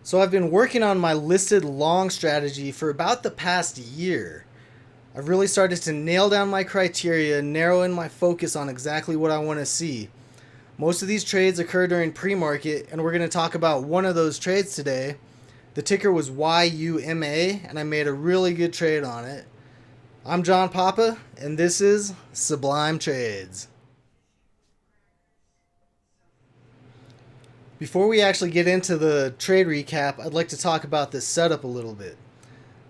So I've been working on my listed long strategy for about the past year. I've really started to nail down my criteria, narrow in my focus on exactly what I want to see. Most of these trades occur during pre-market, and we're going to talk about one of those trades today. The ticker was YUMA, and I made a really good trade on it. I'm John Papa, and this is Sublime Trades. Before we actually get into the trade recap, I'd like to talk about this setup a little bit.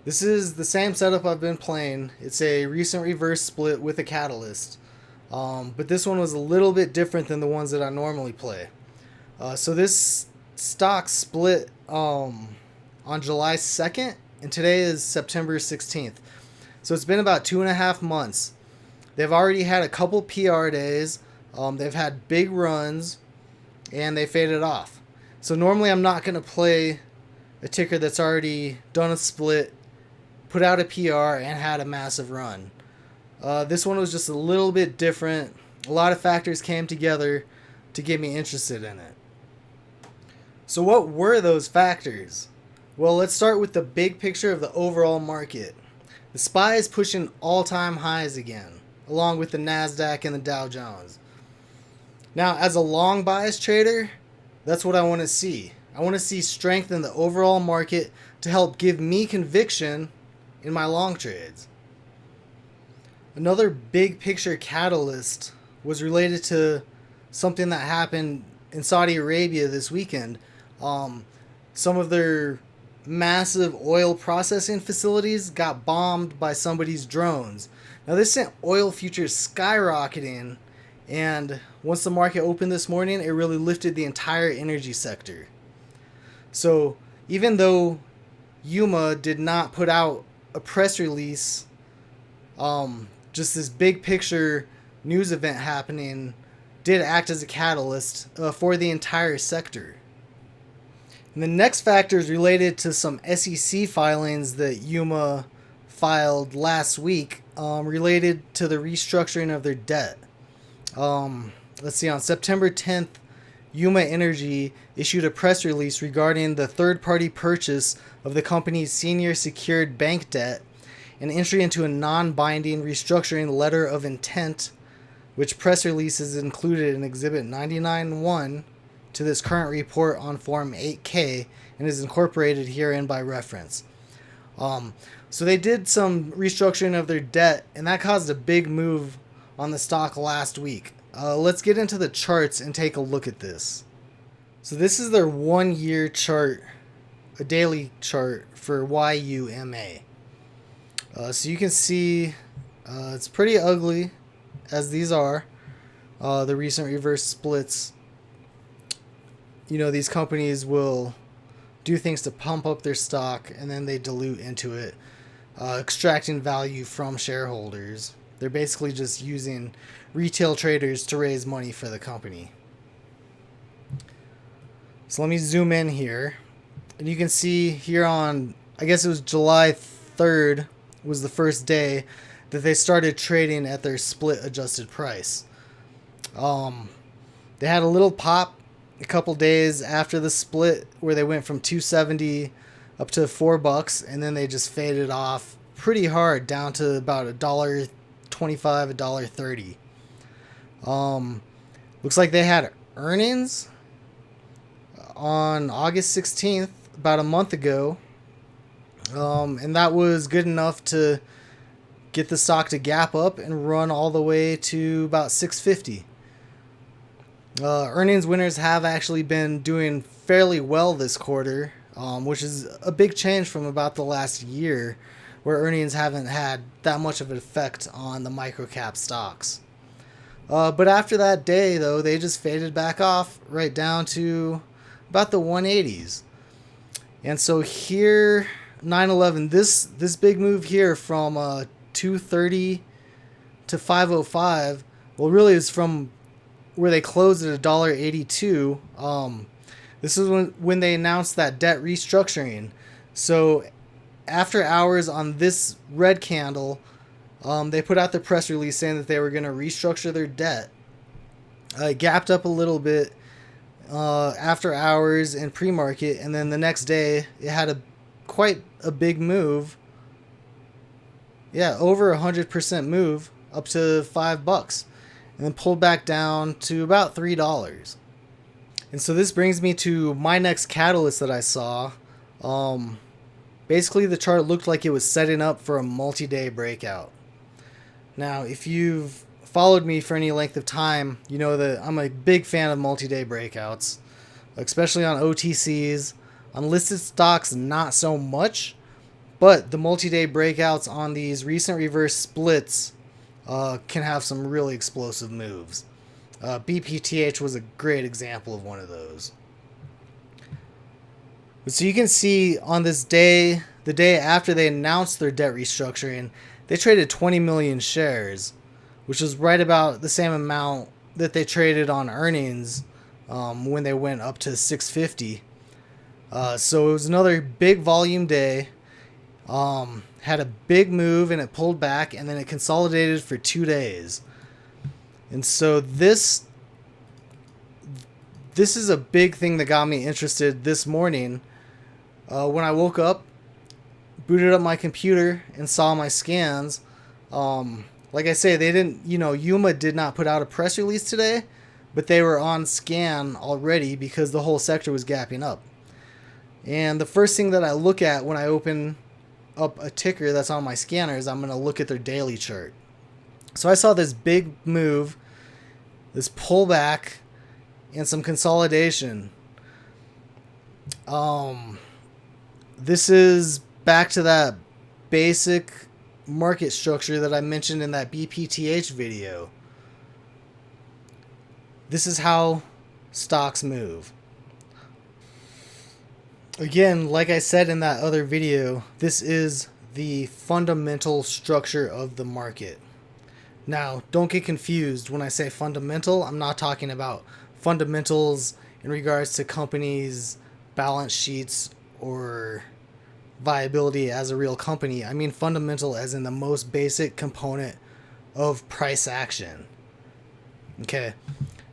This is the same setup I've been playing. It's a recent reverse split with a catalyst. But this one was a little bit different than the ones that I normally play. So this stock split on July 2nd, and today is September 16th. So it's been about 2.5 months. They've already had a couple PR days. They've had big runs, and they faded off. So normally I'm not going to play a ticker that's already done a split, put out a PR, and had a massive run. This one was just a little bit different. A lot of factors came together to get me interested in it. So what were those factors? Well, let's start with the big picture of the overall market. The SPY is pushing all-time highs again, along with the NASDAQ and the Dow Jones. Now, as a long bias trader, that's what I want to see. I want to see strength in the overall market to help give me conviction in my long trades. Another big picture catalyst was related to something that happened in Saudi Arabia this weekend. Some of their massive oil processing facilities got bombed by somebody's drones. Now this sent oil futures skyrocketing, and once the market opened this morning, it really lifted the entire energy sector. So even though YUMA did not put out a press release, just this big picture news event happening did act as a catalyst for the entire sector. And the next factor is related to some SEC filings that YUMA filed last week related to the restructuring of their debt. Let's see, on September 10th, YUMA Energy issued a press release regarding the third-party purchase of the company's senior secured bank debt and entry into a non-binding restructuring letter of intent, which press release is included in Exhibit 99-1 to this current report on Form 8K and is incorporated herein by reference. So they did some restructuring of their debt, and that caused a big move on the stock last week. Let's get into the charts and take a look at this. So this is their 1-year chart, a daily chart for YUMA. So you can see it's pretty ugly, as these are, the recent reverse splits. You know, these companies will do things to pump up their stock, and then they dilute into it, extracting value from shareholders. They're basically just using retail traders to raise money for the company. So let me zoom in here. And you can see here on, I guess it was July 3rd was the first day that they started trading at their split adjusted price. They had a little pop a couple days after the split where they went from $2.70 up to $4, and then they just faded off pretty hard down to about $1.25, $1.30. Looks like they had earnings on August 16th, about a month ago, and that was good enough to get the stock to gap up and run all the way to about $6.50. Earnings winners have actually been doing fairly well this quarter, which is a big change from about the last year, where earnings haven't had that much of an effect on the microcap stocks. But after that day, though, they just faded back off right down to about the 180s. And so here, 9/11, this big move here from 230 to 505, well, really is from where they closed at $1.82. This is when they announced that debt restructuring. So after hours on this red candle, they put out the press release saying that they were going to restructure their debt. It gapped up a little bit, after hours and pre-market, and then the next day it had quite a big move. Yeah, over 100% move up to $5, and then pulled back down to about $3. And so this brings me to my next catalyst that I saw. Basically, the chart looked like it was setting up for a multi-day breakout. Now, if you've followed me for any length of time, you know that I'm a big fan of multi-day breakouts, especially on OTCs. On listed stocks, not so much, but the multi-day breakouts on these recent reverse splits can have some really explosive moves. BPTH was a great example of one of those. So you can see on this day, the day after they announced their debt restructuring, they traded 20 million shares, which was right about the same amount that they traded on earnings when they went up to 650. So it was another big volume day. Had a big move and it pulled back, and then it consolidated for 2 days. And so this is a big thing that got me interested this morning. When I woke up, booted up my computer and saw my scans. Like I say, they didn't, YUMA did not put out a press release today, but they were on scan already because the whole sector was gapping up. And the first thing that I look at when I open up a ticker that's on my scanner is I'm going to look at their daily chart. So I saw this big move, this pullback, and some consolidation. This is back to that basic market structure that I mentioned in that BPTH video. This is how stocks move. Again, like I said in that other video, this is the fundamental structure of the market. Now, don't get confused when I say fundamental. I'm not talking about fundamentals in regards to companies' balance sheets or viability as a real company. I mean fundamental as in the most basic component of price action. Okay,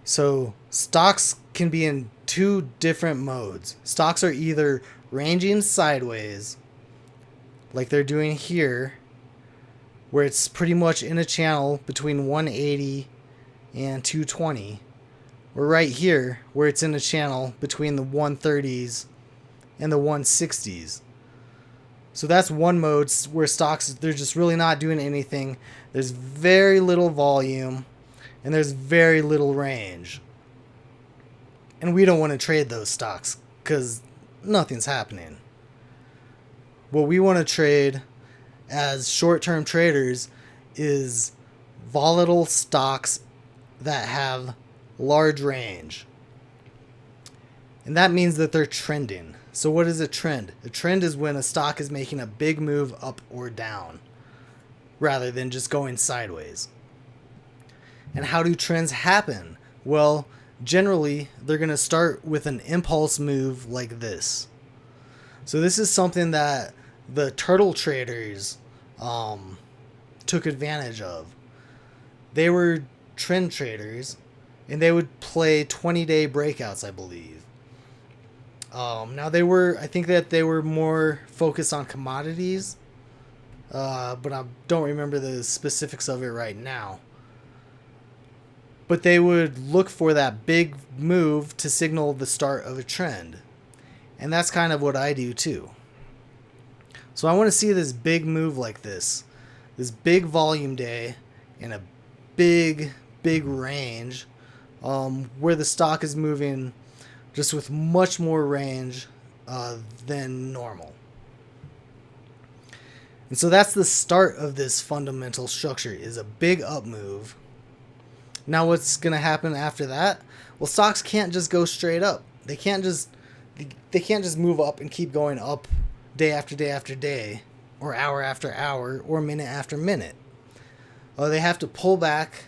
so stocks can be in two different modes. Stocks are either ranging sideways, like they're doing here, where it's pretty much in a channel between 180 and 220, or right here, where it's in a channel between the 130s and the 160s. So that's one mode where stocks, they're just really not doing anything. There's very little volume, and there's very little range. And we don't want to trade those stocks because nothing's happening. What we want to trade as short-term traders is volatile stocks that have large range. And that means that they're trending. So what is a trend? A trend is when a stock is making a big move up or down rather than just going sideways. And how do trends happen? Well, generally, they're going to start with an impulse move like this. So this is something that the turtle traders took advantage of. They were trend traders, and they would play 20-day breakouts, I believe. Now I think that they were more focused on commodities, but I don't remember the specifics of it right now. But they would look for that big move to signal the start of a trend. And that's kind of what I do too. So I want to see this big move like this big volume day and a big range, where the stock is moving just with much more range than normal. And so that's the start of this fundamental structure, is a big up move. Now what's going to happen after that? Well, stocks can't just go straight up. They can't just move up and keep going up day after day after day, or hour after hour, or minute after minute. They have to pull back,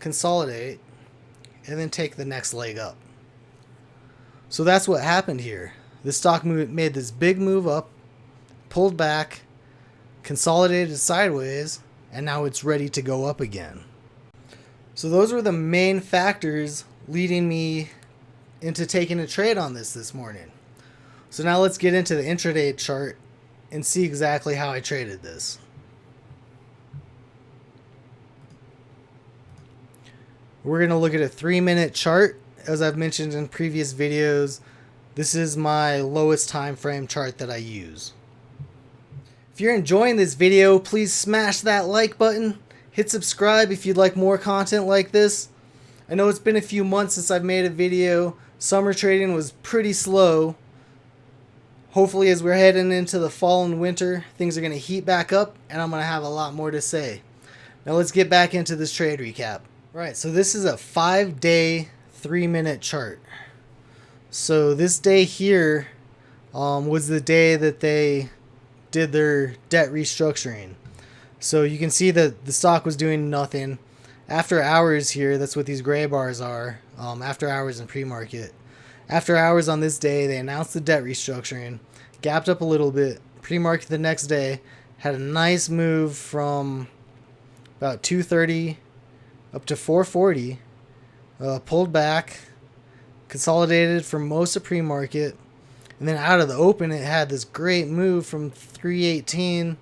consolidate, and then take the next leg up. So that's what happened here. The stock made this big move up, pulled back, consolidated sideways, and now it's ready to go up again. So those were the main factors leading me into taking a trade on this morning. So now let's get into the intraday chart and see exactly how I traded this. We're going to look at a 3-minute chart. As I've mentioned in previous videos, this is my lowest time frame chart that I use. If you're enjoying this video, please smash that like button. Hit subscribe if you'd like more content like this. I know it's been a few months since I've made a video. Summer trading was pretty slow. Hopefully as we're heading into the fall and winter, things are going to heat back up and I'm going to have a lot more to say. Now let's get back into this trade recap. Right, so this is a 5-day, 3-minute chart. So this day here was the day that they did their debt restructuring. So you can see that the stock was doing nothing. After hours here, that's what these gray bars are, after hours in pre-market. After hours on this day, they announced the debt restructuring, gapped up a little bit. Pre-market the next day had a nice move from about 230 up to 440, pulled back, consolidated for most of pre-market, and then out of the open it had this great move from 318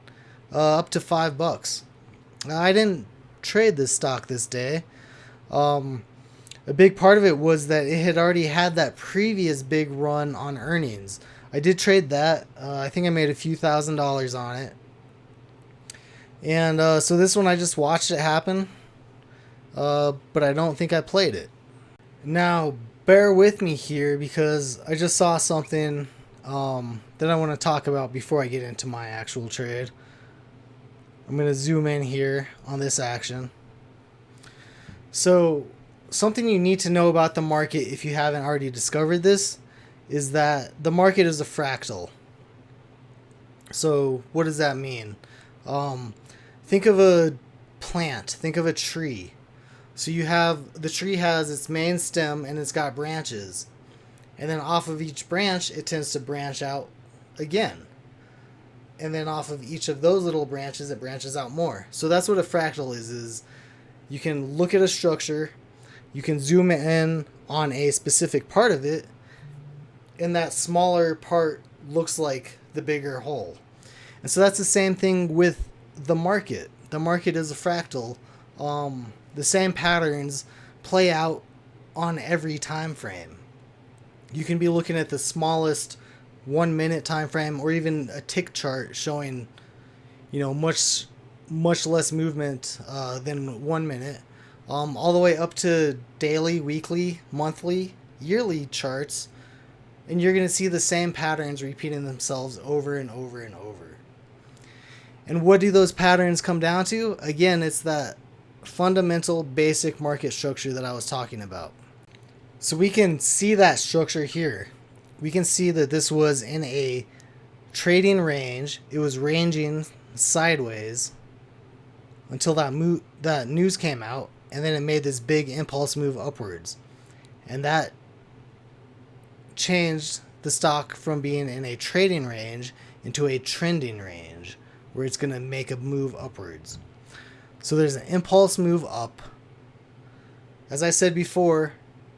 up to $5. I didn't trade this stock this day. A big part of it was that it had already had that previous big run on earnings. I did trade that. I think I made a few $1,000s on it. And so this one I just watched it happen. But I don't think I played it. Now, bear with me here because I just saw something that I want to talk about before I get into my actual trade. I'm going to zoom in here on this action. So, something you need to know about the market if you haven't already discovered this is that the market is a fractal. So, what does that mean? Think of a plant, think of a tree. So you have, the tree has its main stem and it's got branches. And then off of each branch, it tends to branch out again. And then off of each of those little branches, it branches out more. So that's what a fractal is you can look at a structure, you can zoom in on a specific part of it, and that smaller part looks like the bigger whole. And so that's the same thing with the market. The market is a fractal. The same patterns play out on every time frame. You can be looking at the smallest 1-minute time frame or even a tick chart showing, much less movement than 1 minute, all the way up to daily, weekly, monthly, yearly charts, and you're going to see the same patterns repeating themselves over and over and over. And what do those patterns come down to? Again, it's that fundamental basic market structure that I was talking about. So we can see that structure here. We can see that this was in a trading range. It was ranging sideways until that news came out, and then it made this big impulse move upwards. And that changed the stock from being in a trading range into a trending range where it's going to make a move upwards. So there's an impulse move up. As I said before,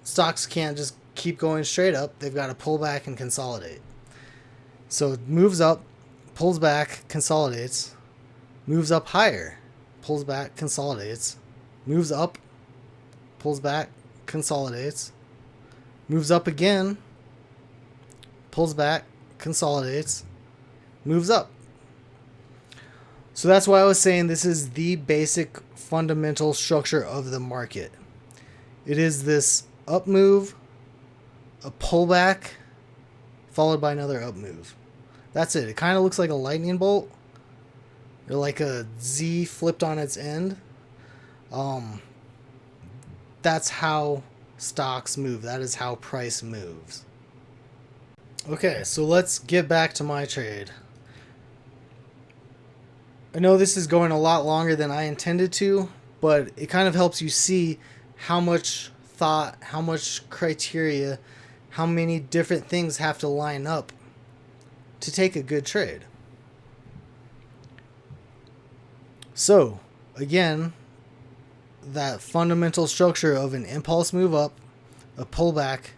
stocks can't just keep going straight up. They've got to pull back and consolidate. So it moves up, pulls back, consolidates, moves up higher, pulls back, consolidates, moves up, pulls back, consolidates, moves up again, pulls back, consolidates, moves up. So that's why I was saying this is the basic fundamental structure of the market. It is this up move, a pullback, followed by another up move. That's it. It kind of looks like a lightning bolt or like a Z flipped on its end. That's how stocks move. That is how price moves. Okay, so let's get back to my trade. I know this is going a lot longer than I intended to, but it kind of helps you see how much thought, how much criteria, how many different things have to line up to take a good trade. So, again, that fundamental structure of an impulse move up, a pullback,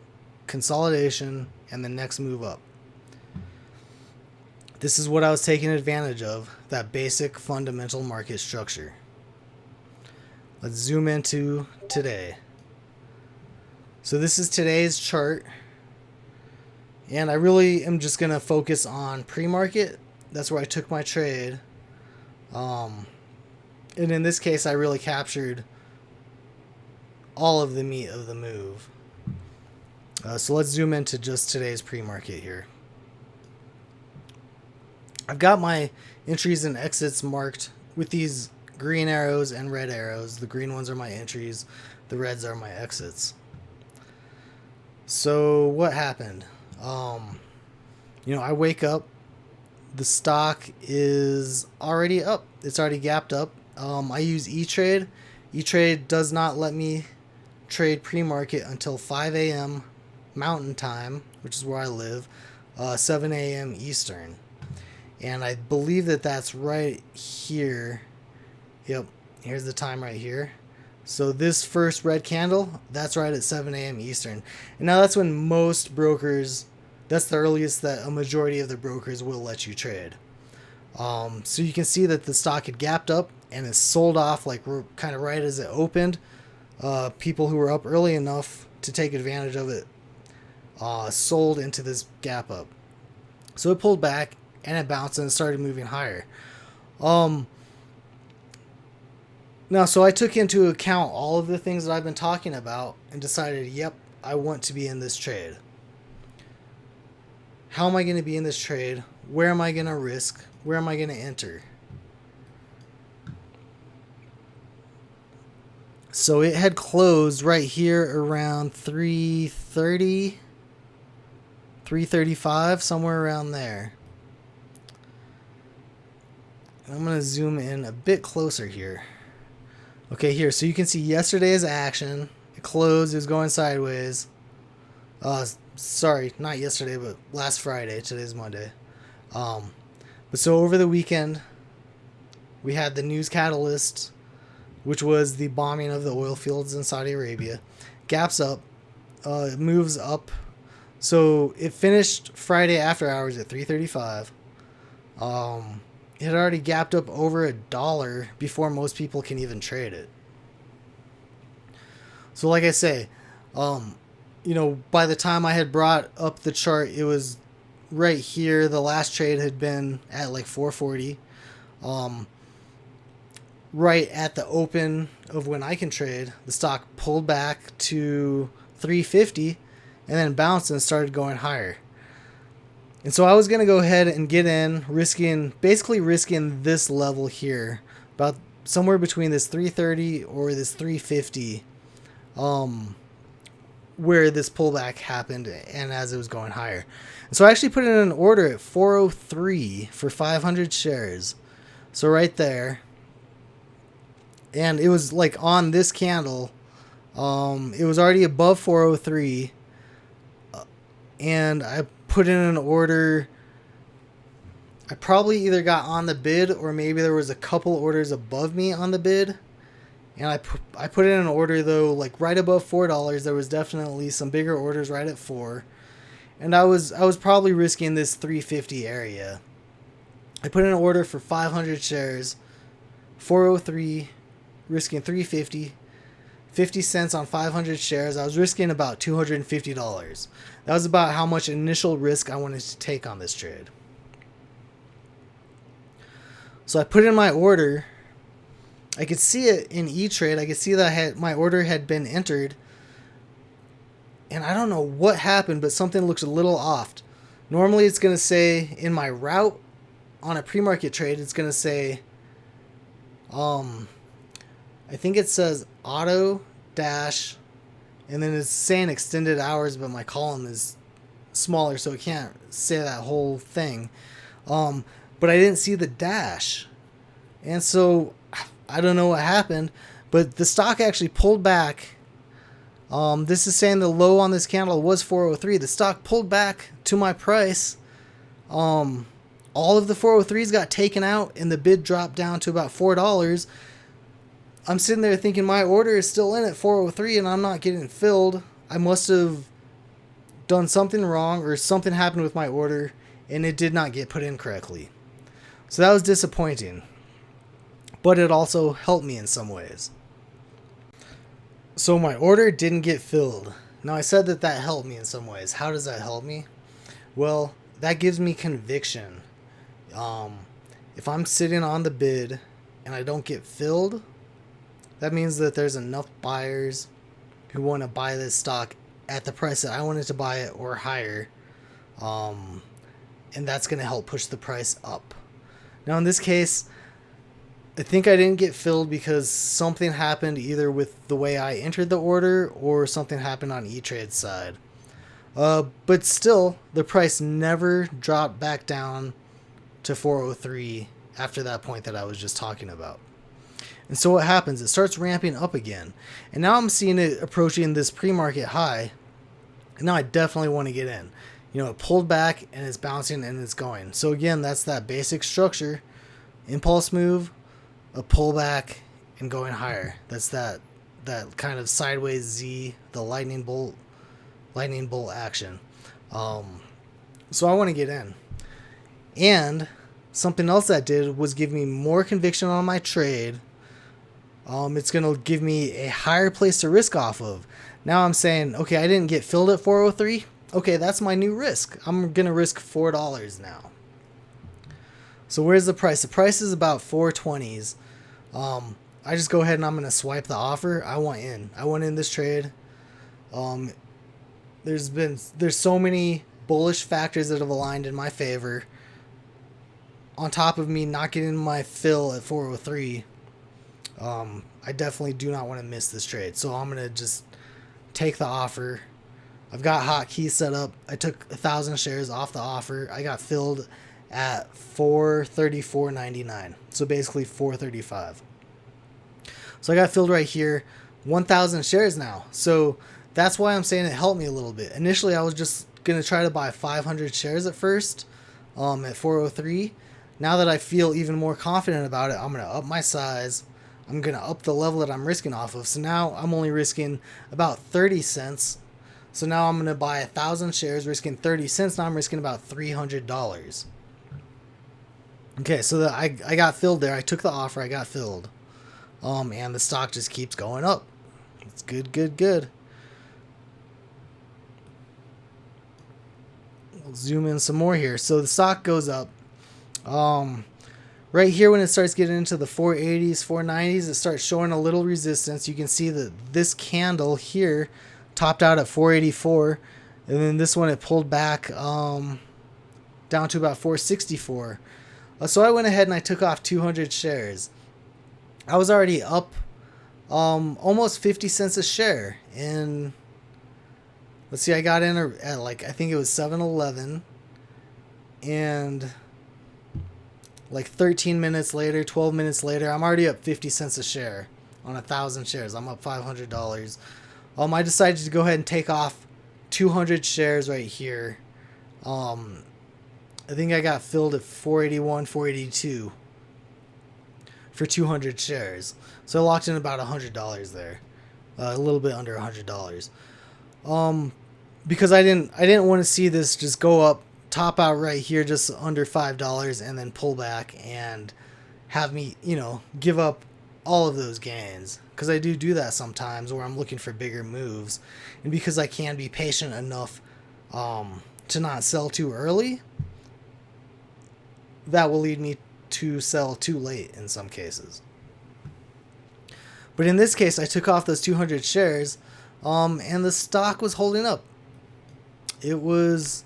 consolidation, and the next move up. This is what I was taking advantage of, that basic fundamental market structure. Let's zoom into today. So this is today's chart, and I really am just going to focus on pre-market. That's where I took my trade. And in this case, I really captured all of the meat of the move. So let's zoom into just today's pre-market here. I've got my entries and exits marked with these green arrows and red arrows. The green ones are my entries, the reds are my exits. So what happened? I wake up, the stock is already up. It's already gapped up. I use E-Trade. E-Trade does not let me trade pre-market until 5 a.m. Mountain Time, which is where I live, 7 a.m. Eastern. And I believe that that's right here. Yep, here's the time right here. So this first red candle, that's right at 7 a.m. Eastern. And now that's when most brokers, that's the earliest that a majority of the brokers will let you trade. So you can see that the stock had gapped up and is sold off like kind of right as it opened. People who were up early enough to take advantage of it sold into this gap up. So it pulled back and it bounced and it started moving higher. Now, so I took into account all of the things that I've been talking about and decided, yep, I want to be in this trade. How am I going to be in this trade? Where am I going to risk? Where am I going to enter? So it had closed right here around 3:30, 3:35, somewhere around there. I'm going to zoom in a bit closer here. Okay, here, so you can see yesterday's action. It closed, it was going sideways. Sorry, not yesterday, but last Friday. Today's Monday. But so over the weekend, we had the news catalyst, which was the bombing of the oil fields in Saudi Arabia. Gaps up, moves up. So it finished Friday after hours at 3:35. It had already gapped up over $1 before most people can even trade it. So like I say, by the time I had brought up the chart, it was right here. The last trade had been at like 440. Right at the open of when I can trade, the stock pulled back to 350 and then bounced and started going higher. And so I was going to go ahead and get in, basically risking this level here, about somewhere between this 330 or this 350, where this pullback happened and as it was going higher. And so I actually put in an order at 403 for 500 shares. So right there. And it was like on this candle, it was already above 403, and I put in an order. I probably either got on the bid or maybe there was a couple orders above me on the bid. And I put in an order though, like right above $4. There was definitely some bigger orders right at 4. And I was probably risking this 350 area. I put in an order for 500 shares, 403, risking 350, 50 cents on 500 shares. I was risking about $250. That was about how much initial risk I wanted to take on this trade. So I put in my order. I could see it in E-Trade. I could see that my order had been entered. And I don't know what happened, but something looks a little off. Normally it's going to say in my route on a pre-market trade, it's going to say, I think it says auto dash, and then it's saying extended hours, but my column is smaller, so it can't say that whole thing. But I didn't see the dash. And so I don't know what happened, but the stock actually pulled back. This is saying the low on this candle was 403. The stock pulled back to my price. All of the 403s got taken out and the bid dropped down to about $4. I'm sitting there thinking my order is still in at 403 and I'm not getting filled. I must have done something wrong or something happened with my order and it did not get put in correctly. So that was disappointing, but it also helped me in some ways. So my order didn't get filled. Now I said that that helped me in some ways. How does that help me? Well, that gives me conviction. If I'm sitting on the bid and I don't get filled, that means that there's enough buyers who want to buy this stock at the price that I wanted to buy it or higher. And that's going to help push the price up. Now in this case, I think I didn't get filled because something happened either with the way I entered the order or something happened on E-Trade's side. But still, the price never dropped back down to 403 after that point that I was just talking about. And so what happens? It starts ramping up again. And now I'm seeing it approaching this pre-market high. And now I definitely want to get in. You know, it pulled back and it's bouncing and it's going. So again, that's that basic structure. Impulse move, a pullback, and going higher. That's that kind of sideways Z, the lightning bolt action. So I want to get in. And something else that did was give me more conviction on my trade. It's going to give me a higher place to risk off of. Now I'm saying, okay, I didn't get filled at 403. Okay, that's my new risk. I'm going to risk $4 now. So where's the price? The price is about 420s. I just go ahead and I'm going to swipe the offer. I want in. I want in this trade. There's so many bullish factors that have aligned in my favor. On top of me not getting my fill at 403, I definitely do not want to miss this trade. So I'm going to just take the offer. I've got hotkeys set up. I took 1,000 shares off the offer. I got filled at 434.99. So basically 435. So I got filled right here, 1,000 shares now. So that's why I'm saying it helped me a little bit. Initially, I was just going to try to buy 500 shares at first at 403. Now that I feel even more confident about it, I'm going to up my size. I'm going to up the level that I'm risking off of. So now I'm only risking about 30 cents. So now I'm going to buy 1,000 shares, risking 30 cents. Now I'm risking about $300. Okay, so I got filled there. I took the offer. I got filled. And the stock just keeps going up. It's good, good, good. We'll zoom in some more here. So the stock goes up. Right here when it starts getting into the 480s, 490s, it starts showing a little resistance. You can see that this candle here topped out at 484, and then this one it pulled back down to about 464. So I went ahead and I took off 200 shares. I was already up almost 50 cents a share, and let's see, I got in at like, I think it was 7-Eleven, and like 13 minutes later, 12 minutes later, I'm already up 50 cents a share on 1,000 shares. I'm up $500. I decided to go ahead and take off 200 shares right here. I think I got filled at 481, 482 for 200 shares. So I locked in about $100 there, a little bit under $100. Because I didn't want to see this just go up, top out right here just under $5 and then pull back and have me, give up all of those gains, because I do that sometimes where I'm looking for bigger moves, and because I can be patient enough to not sell too early, that will lead me to sell too late in some cases. But in this case, I took off those 200 shares, and the stock was holding up. It was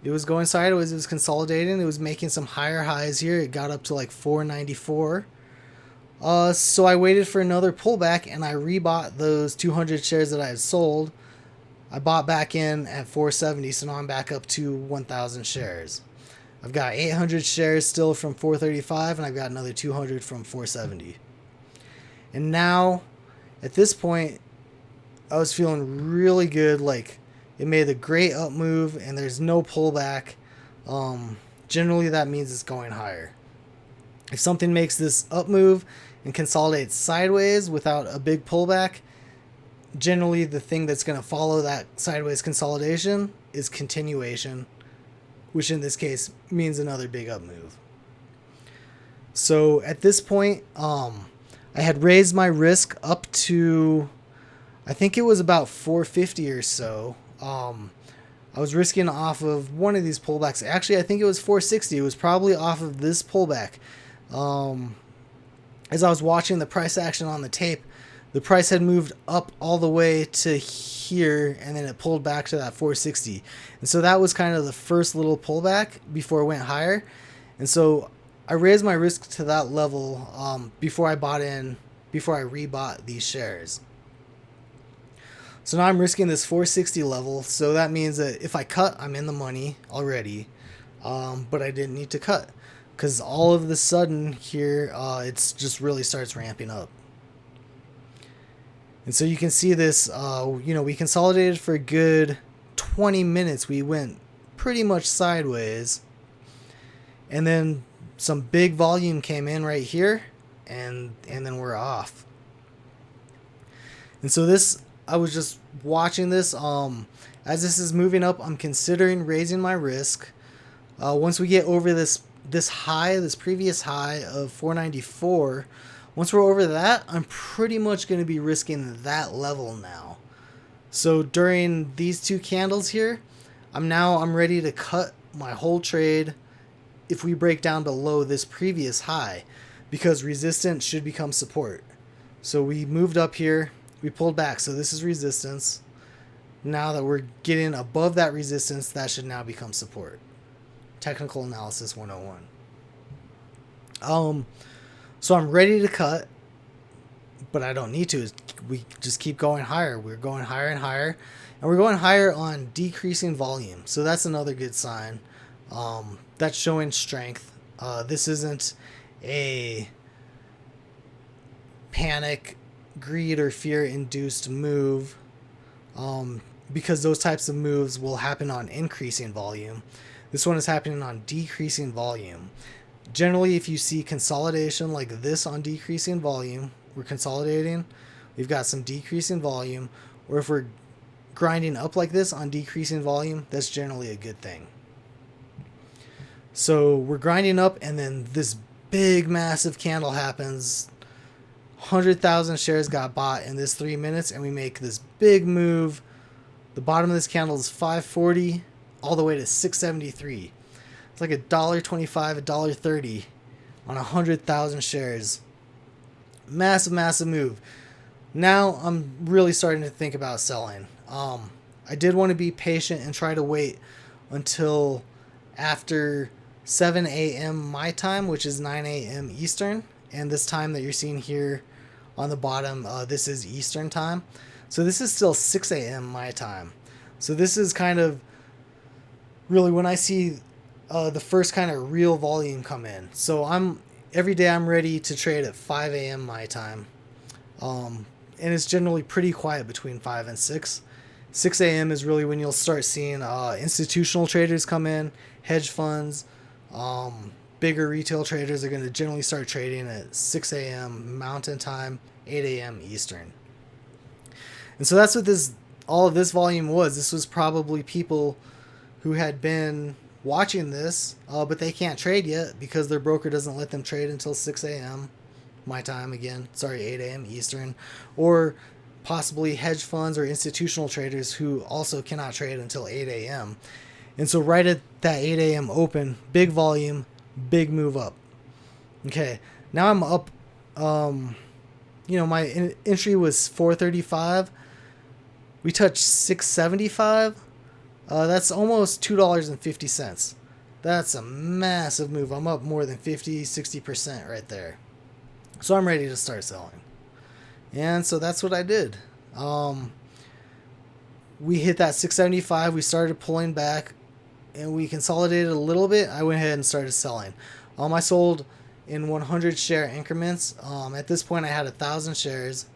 going sideways. It was consolidating. It was making some higher highs here. It got up to like 494. So I waited for another pullback, and I rebought those 200 shares that I had sold. I bought back in at 470, so now I'm back up to 1,000 shares. I've got 800 shares still from 435, and I've got another 200 from 470. And now, at this point, I was feeling really good. Like, it made a great up move, and there's no pullback. Generally, that means it's going higher. If something makes this up move and consolidates sideways without a big pullback, generally the thing that's going to follow that sideways consolidation is continuation, which in this case means another big up move. So at this point, I had raised my risk up to, I think it was about 450 or so. I was risking off of one of these pullbacks. Actually, I think it was 460. It was probably off of this pullback. As I was watching the price action on the tape, the price had moved up all the way to here, and then it pulled back to that 460. And so that was kind of the first little pullback before it went higher. And so I raised my risk to that level before I rebought these shares. So now I'm risking this 460 level. So that means that if I cut, I'm in the money already. But I didn't need to cut, because all of the sudden here, it's just really starts ramping up. And so you can see this, we consolidated for a good 20 minutes. We went pretty much sideways. And then some big volume came in right here, and then we're off. And so this, I was just watching this. As this is moving up, I'm considering raising my risk. Once we get over this previous high of 494, once we're over that, I'm pretty much going to be risking that level now. So during these two candles here, I'm ready to cut my whole trade if we break down below this previous high, because resistance should become support. So we moved up here, we pulled back, so this is resistance. Now that we're getting above that resistance, that should now become support. Technical analysis 101. So I'm ready to cut, but I don't need to. We just keep going higher. We're going higher and higher, and we're going higher on decreasing volume. So that's another good sign. That's showing strength. This isn't a panic, greed, or fear-induced move, because those types of moves will happen on increasing volume. This one is happening on decreasing volume. Generally, if you see consolidation like this on decreasing volume, we're consolidating, we've got some decreasing volume, or if we're grinding up like this on decreasing volume, that's generally a good thing. So we're grinding up, and then this big massive candle happens. 100,000 shares got bought in this 3 minutes, and we make this big move. The bottom of this candle is 540 all the way to 673. It's like $1.25, $1.30 on 100,000 shares. Massive move. Now I'm really starting to think about selling. I did want to be patient and try to wait until after 7 a.m. my time, which is 9 a.m. Eastern. And this time that you're seeing here on the bottom, this is Eastern time. So this is still 6 a.m. my time. So this is kind of really when I see the first kind of real volume come in. So every day I'm ready to trade at 5 a.m. my time. And it's generally pretty quiet between 5 and 6. 6 a.m. is really when you'll start seeing institutional traders come in, hedge funds, bigger retail traders are going to generally start trading at 6 a.m. Mountain Time, 8 a.m. Eastern. And so that's what all of this volume was. This was probably people who had been watching this, but they can't trade yet because their broker doesn't let them trade until 6 a.m. my time again. 8 a.m. Eastern. Or possibly hedge funds or institutional traders who also cannot trade until 8 a.m. And so right at that 8 a.m. open, big volume, big move up. Okay, now I'm up. My entry was 435. We touched 675. That's almost $2.50. That's a massive move. I'm up more than 50-60% right there. So I'm ready to start selling. And so that's what I did. We hit that 675. We started pulling back, and we consolidated a little bit. I went ahead and started selling. I sold in 100 share increments. At this point, I had 1,000 shares.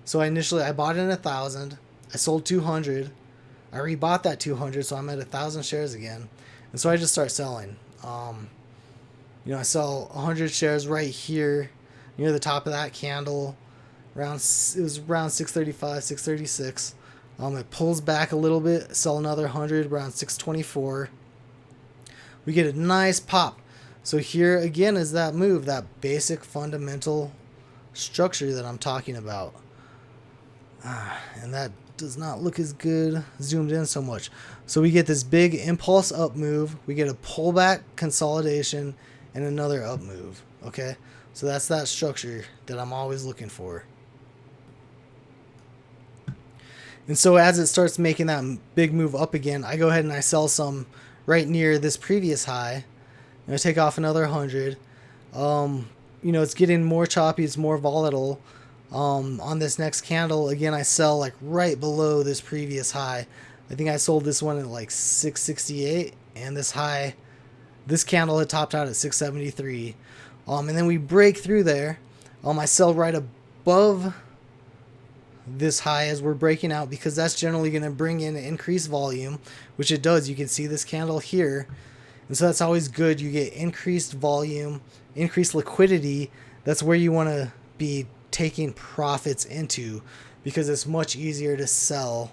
So I bought in 1,000. I sold 200. I rebought that 200, so I'm at 1,000 shares again. And so I just start selling. I sell 100 shares right here near the top of that candle. It was around 635, 636. It pulls back a little bit, sell another 100 around 624. We get a nice pop. So here again is that move, that basic fundamental structure that I'm talking about. And that does not look as good zoomed in so much. So we get this big impulse up move, we get a pullback consolidation, and another up move. Okay, so that's that structure that I'm always looking for. And so as it starts making that big move up again, I go ahead and I sell some right near this previous high. And I take off another 100. It's getting more choppy, it's more volatile. On this next candle, again, I sell like right below this previous high. I think I sold this one at like 668, and this candle had topped out at 673. And then we break through there. I sell right above this high as we're breaking out, because that's generally going to bring in increased volume, which it does. You can see this candle here, and so that's always good. You get increased volume, increased liquidity. That's where you want to be taking profits into, because it's much easier to sell.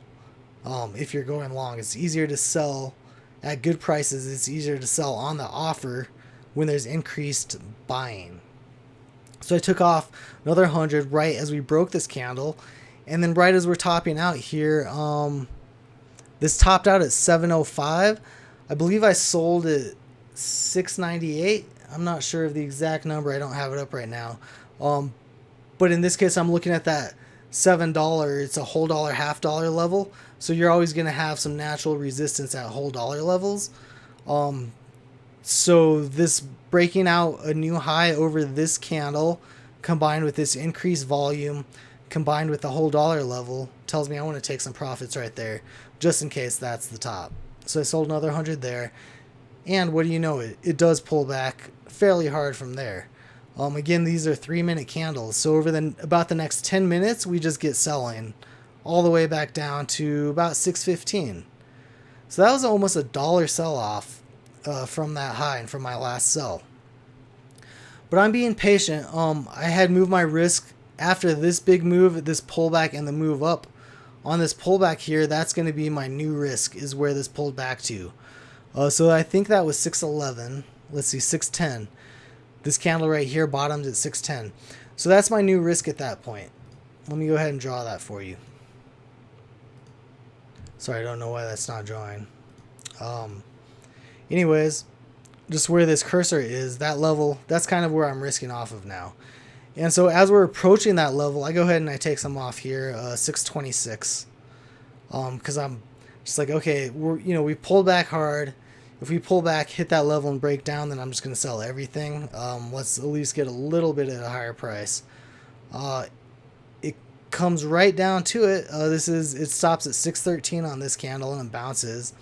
If you're going long, it's easier to sell at good prices. It's easier to sell on the offer when there's increased buying. So I took off another 100 right as we broke this candle. And then right as we're topping out here, this topped out at 705. I believe I sold at 698. I'm not sure of the exact number. I don't have it up right now. But in this case, I'm looking at that $7. It's a whole dollar, half dollar level. So you're always going to have some natural resistance at whole dollar levels. So this breaking out a new high over this candle, combined with this increased volume, combined with the whole dollar level, tells me I want to take some profits right there, just in case that's the top. So I sold another 100 there, and what do you know, it does pull back fairly hard from there. Again, these are 3-minute candles, so over about the next 10 minutes, we just get selling all the way back down to about 615. So that was almost a $1 sell-off from that high and from my last sell. But I'm being patient. I had moved my risk after this big move, this pullback, and the move up. On this pullback here, that's going to be my new risk, is where this pulled back to. So I think that was 611. Let's see, 610. This candle right here bottomed at 610. So that's my new risk at that point. Let me go ahead and draw that for you. Sorry, I don't know why that's not drawing. Anyways, just where this cursor is, that level, that's kind of where I'm risking off of now. And so as we're approaching that level, I go ahead and I take some off here, 626. Because I'm just like, okay, we pulled back hard. If we pull back, hit that level and break down, then I'm just going to sell everything. Let's at least get a little bit at a higher price. It comes right down to it. It stops at 613 on this candle and it bounces.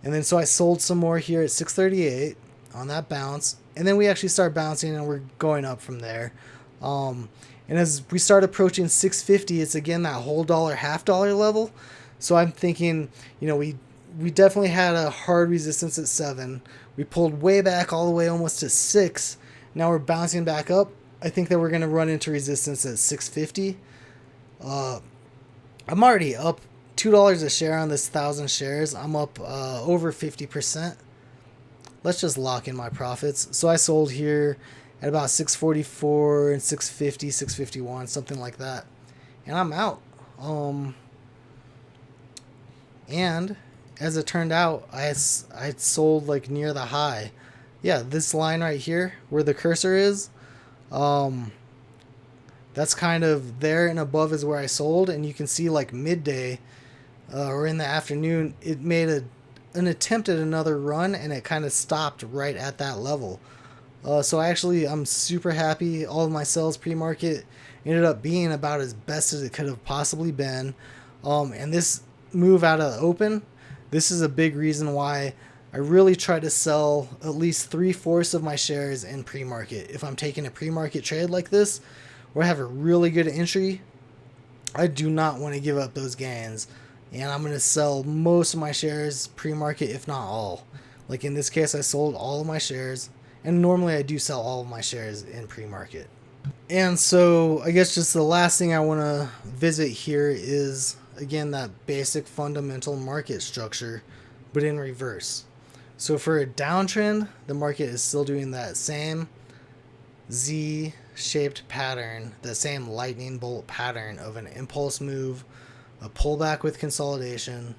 And then so I sold some more here at 638 on that bounce. And then we actually start bouncing and we're going up from there. And as we start approaching 650, it's again that whole dollar, half dollar level. So I'm thinking, we definitely had a hard resistance at 7. We pulled way back all the way almost to 6. Now we're bouncing back up. I think that we're going to run into resistance at 650. I'm already up $2 a share on this 1,000 shares. I'm up over 50%. Let's just lock in my profits. So I sold here at about 644 and 650, 651, something like that. And I'm out. And as it turned out, I sold like near the high. Yeah, this line right here where the cursor is, that's kind of there and above is where I sold. And you can see like midday or in the afternoon, it made an attempt at another run and it kind of stopped right at that level. So I'm super happy. All of my sales pre-market ended up being about as best as it could have possibly been. And this move out of the open, this is a big reason why I really try to sell at least 3/4 of my shares in pre-market. If I'm taking a pre-market trade like this, where I have a really good entry, I do not want to give up those gains. And I'm going to sell most of my shares pre-market, if not all. Like in this case, I sold all of my shares. And normally I do sell all of my shares in pre-market. And so I guess just the last thing I want to visit here is again, that basic fundamental market structure, but in reverse. So for a downtrend, the market is still doing that same Z-shaped pattern, the same lightning bolt pattern of an impulse move, a pullback with consolidation,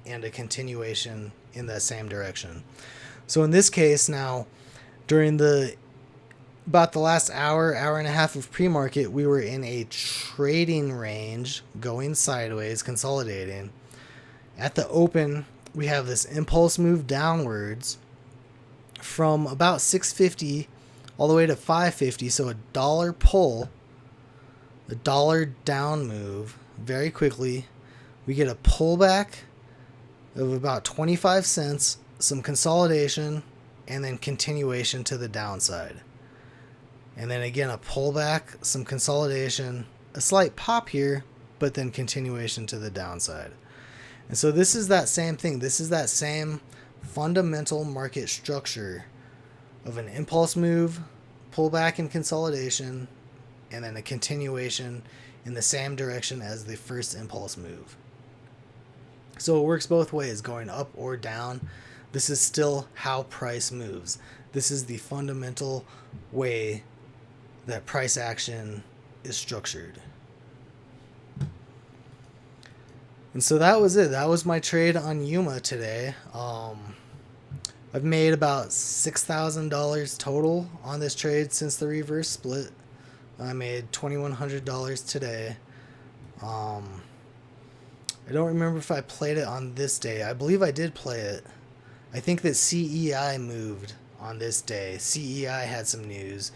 and a continuation in that same direction. So in this case now, during about the last hour and a half of pre-market, we were in a trading range going sideways, consolidating. At the open, we have this impulse move downwards from about 650 all the way to 550, so a dollar pull, a dollar down move very quickly. We get a pullback of about 25 cents, some consolidation, and then continuation to the downside. And then again a pullback, some consolidation, a slight pop here, but then continuation to the downside. And so this is that same thing. This is that same fundamental market structure of an impulse move, pullback and consolidation, and then a continuation in the same direction as the first impulse move. So it works both ways, going up or down. This is still how price moves. This is the fundamental way that price action is structured. And so that was it. That was my trade on YUMA today. I've made about $6,000 total on this trade since the reverse split. I made $2,100 today. I don't remember if I played it on this day. I believe I did play it. I think that CEI moved on this day. CEI had some news,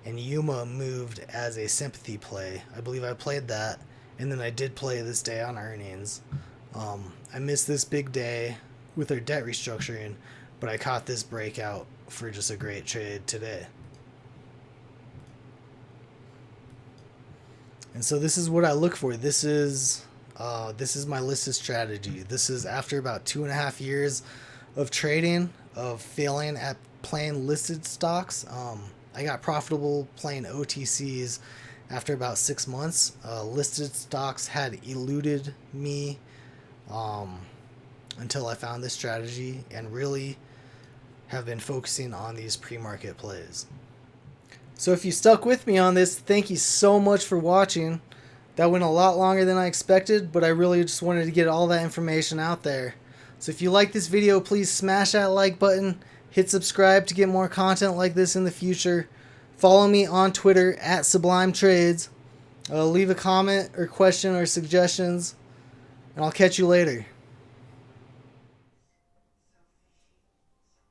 and YUMA moved as a sympathy play. I believe I played that. And then I did play this day on earnings. I missed this big day with our debt restructuring, but I caught this breakout for just a great trade today. And so this is what I look for. This is my listed strategy. This is after about 2.5 years of trading, of failing at playing listed stocks. I got profitable playing OTCs after about 6 months. Listed stocks had eluded me until I found this strategy and really have been focusing on these pre-market plays. So if you stuck with me on this, thank you so much for watching. That went a lot longer than I expected, but I really just wanted to get all that information out there. So if you like this video, please smash that like button, hit subscribe to get more content like this in the future. Follow me on Twitter at Sublime Trades. Leave a comment or question or suggestions, and I'll catch you later.